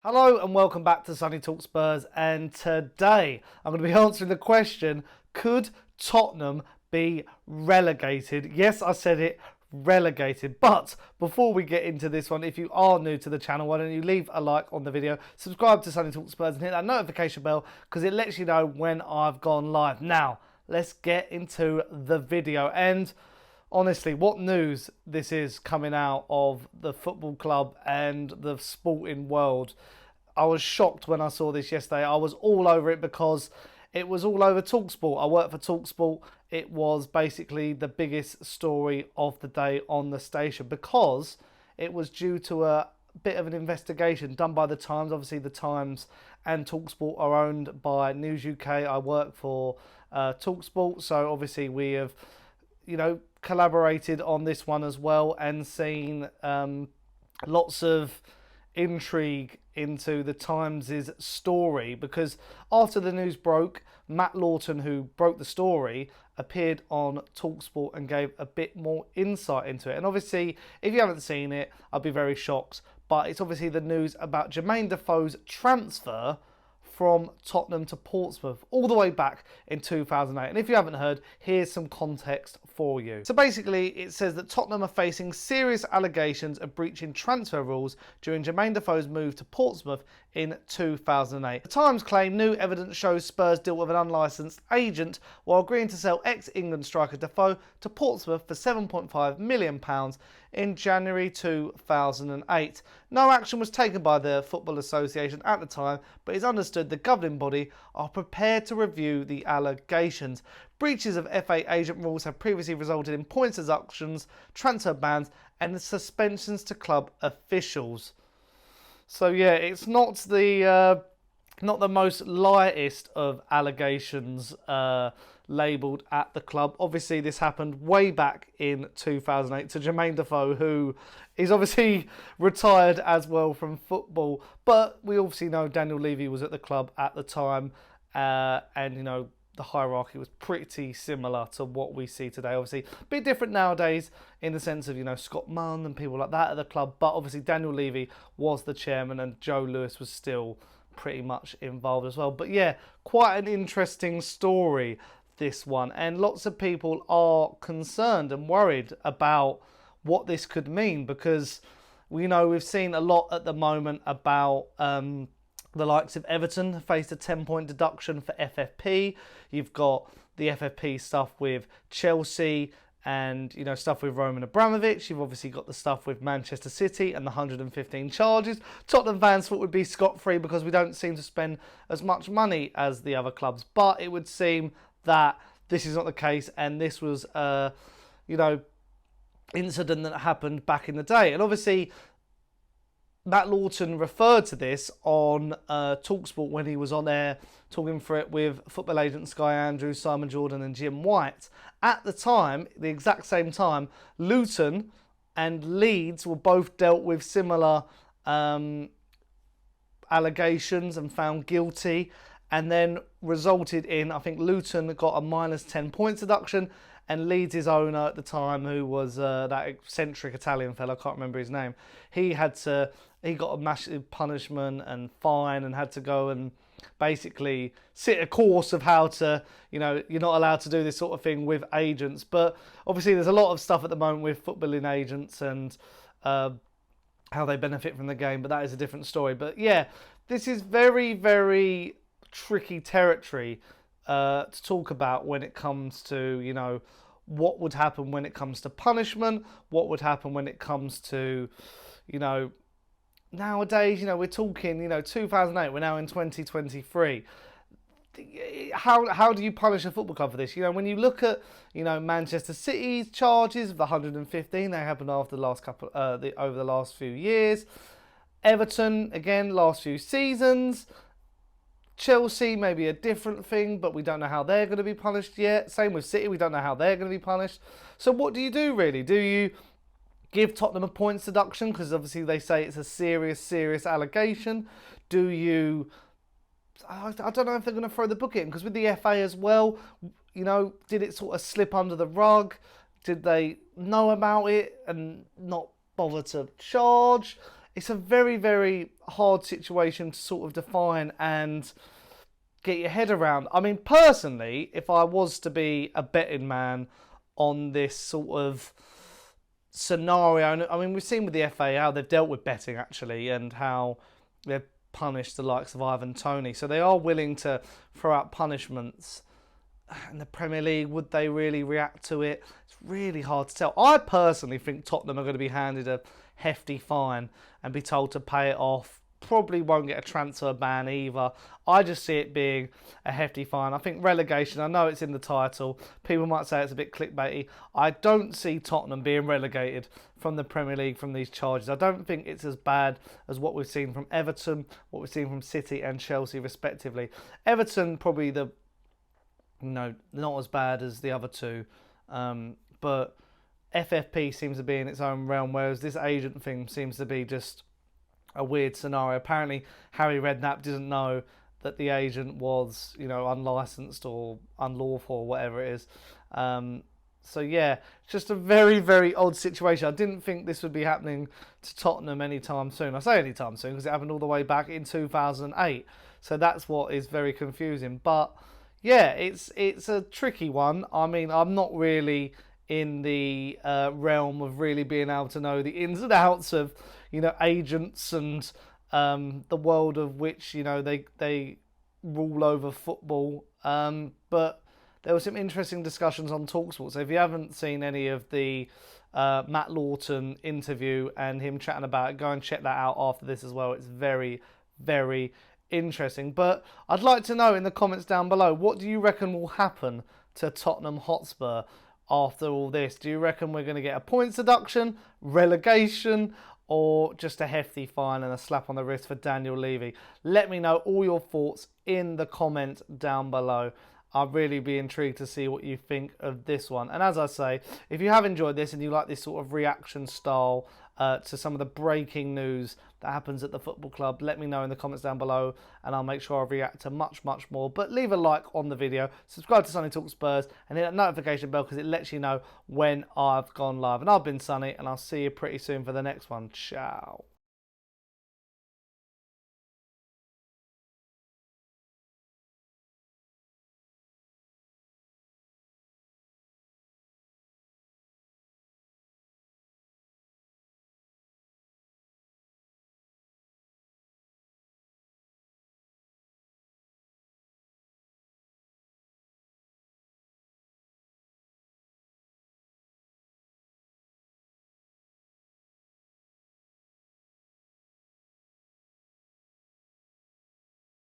Hello and welcome back to Sonny Talk Spurs, and today I'm going to be answering the question, could Tottenham be relegated? Yes, I said it, relegated. But before we get into this one, if you are new to the channel, why don't you leave a like on the video, subscribe to Sonny Talk Spurs and hit that notification bell because it lets you know when I've gone live. Now, let's get into the video. And honestly, what news this is coming out of the football club and the sporting world. I was shocked when I saw this yesterday. I was all over it because it was all over talkSPORT. I work for talkSPORT. It was basically the biggest story of the day on the station because it was due to a bit of an investigation done by the Times. Obviously, the Times and talkSPORT are owned by News UK. I work for talkSPORT, so obviously we have, collaborated on this one as well and seen lots of intrigue into the Times' story, because after the news broke, Matt Lawton, who broke the story, appeared on talkSPORT and gave a bit more insight into it. And obviously, if you haven't seen it, I'd be very shocked, but it's obviously the news about Jermain Defoe's transfer from Tottenham to Portsmouth all the way back in 2008. And if you haven't heard, here's some context for you. So basically, it says that Tottenham are facing serious allegations of breaching transfer rules during Jermain Defoe's move to Portsmouth in 2008. The Times claim new evidence shows Spurs dealt with an unlicensed agent while agreeing to sell ex-England striker Defoe to Portsmouth for £7.5 million in January 2008. No action was taken by the Football Association at the time, but it's understood the governing body are prepared to review the allegations. Breaches of FA agent rules have previously resulted in points deductions, transfer bans and suspensions to club officials. So yeah, it's not the most lightest of allegations labelled at the club. Obviously, this happened way back in 2008 to Jermain Defoe, who is obviously retired as well from football. But we obviously know Daniel Levy was at the club at the time, and the hierarchy was pretty similar to what we see today. Obviously, a bit different nowadays in the sense of, Scott Munn and people like that at the club. But obviously, Daniel Levy was the chairman and Joe Lewis was still pretty much involved as well. But yeah, quite an interesting story, this one. And lots of people are concerned and worried about what this could mean because, we've seen a lot at the moment about the likes of Everton faced a 10-point deduction for FFP. You've got the FFP stuff with Chelsea and, stuff with Roman Abramovich. You've obviously got the stuff with Manchester City and the 115 charges. Tottenham fans thought would be scot-free because we don't seem to spend as much money as the other clubs. But it would seem that this is not the case, and this was a, incident that happened back in the day. And obviously, Matt Lawton referred to this on talkSPORT when he was on air talking for it with football agent Sky Andrews, Simon Jordan and Jim White. At the time, the exact same time, Luton and Leeds were both dealt with similar allegations and found guilty, and then resulted in, I think Luton got a minus 10 points deduction, and Leeds' owner at the time, who was that eccentric Italian fella, I can't remember his name, he got a massive punishment and fine and had to go and basically sit a course of how to, you're not allowed to do this sort of thing with agents. But obviously there's a lot of stuff at the moment with footballing agents and how they benefit from the game, but that is a different story. But yeah, this is very, very tricky territory to talk about when it comes to, what would happen when it comes to punishment, what would happen when it comes to, nowadays, we're talking, 2008, we're now in 2023. How do you punish a football club for this? When you look at, Manchester City's charges of the 115, they happened after the last over the last few years. Everton, again, last few seasons. Chelsea, maybe a different thing, but we don't know how they're going to be punished yet. Same with City, we don't know how they're going to be punished. So what do you do, really? Do you give Tottenham a points deduction? Because obviously they say it's a serious allegation. Do you... I don't know if they're going to throw the book in, because with the FA as well, did it sort of slip under the rug? Did they know about it and not bother to charge? it's a very, very hard situation to sort of define and get your head around. I mean, personally, if I was to be a betting man on this sort of scenario, I mean, we've seen with the FA how they've dealt with betting actually, and how they've punished the likes of Ivan Toney. So they are willing to throw out punishments. In the Premier League, would they really react to it? It's really hard to tell. I personally think Tottenham are going to be handed a hefty fine and be told to pay it off. Probably won't get a transfer ban either. I just see it being a hefty fine. I think relegation, I know it's in the title. People might say it's a bit clickbaity. I don't see Tottenham being relegated from the Premier League from these charges. I don't think it's as bad as what we've seen from Everton, what we've seen from City and Chelsea respectively. Everton probably not as bad as the other two, but FFP seems to be in its own realm, whereas this agent thing seems to be just a weird scenario. Apparently, Harry Redknapp didn't know that the agent was, unlicensed or unlawful or whatever it is. So yeah, it's just a very, very odd situation. I didn't think this would be happening to Tottenham anytime soon. I say anytime soon because it happened all the way back in 2008. So that's what is very confusing. But yeah, it's a tricky one. I mean, I'm not really in the realm of really being able to know the ins and outs of, agents and the world of which, they rule over football. But there were some interesting discussions on talkSPORT. So if you haven't seen any of the Matt Lawton interview and him chatting about it, go and check that out after this as well. It's very, very interesting. But I'd like to know in the comments down below, what do you reckon will happen to Tottenham Hotspur after all this? Do you reckon we're going to get a points deduction, relegation, or just a hefty fine and a slap on the wrist for Daniel Levy? Let me know all your thoughts in the comment down below. I'd really be intrigued to see what you think of this one. And as I say, if you have enjoyed this and you like this sort of reaction style to some of the breaking news that happens at the football club, let me know in the comments down below and I'll make sure I react to much, much more. But leave a like on the video, subscribe to Sonny Talk Spurs and hit that notification bell because it lets you know when I've gone live. And I've been Sonny and I'll see you pretty soon for the next one. Ciao.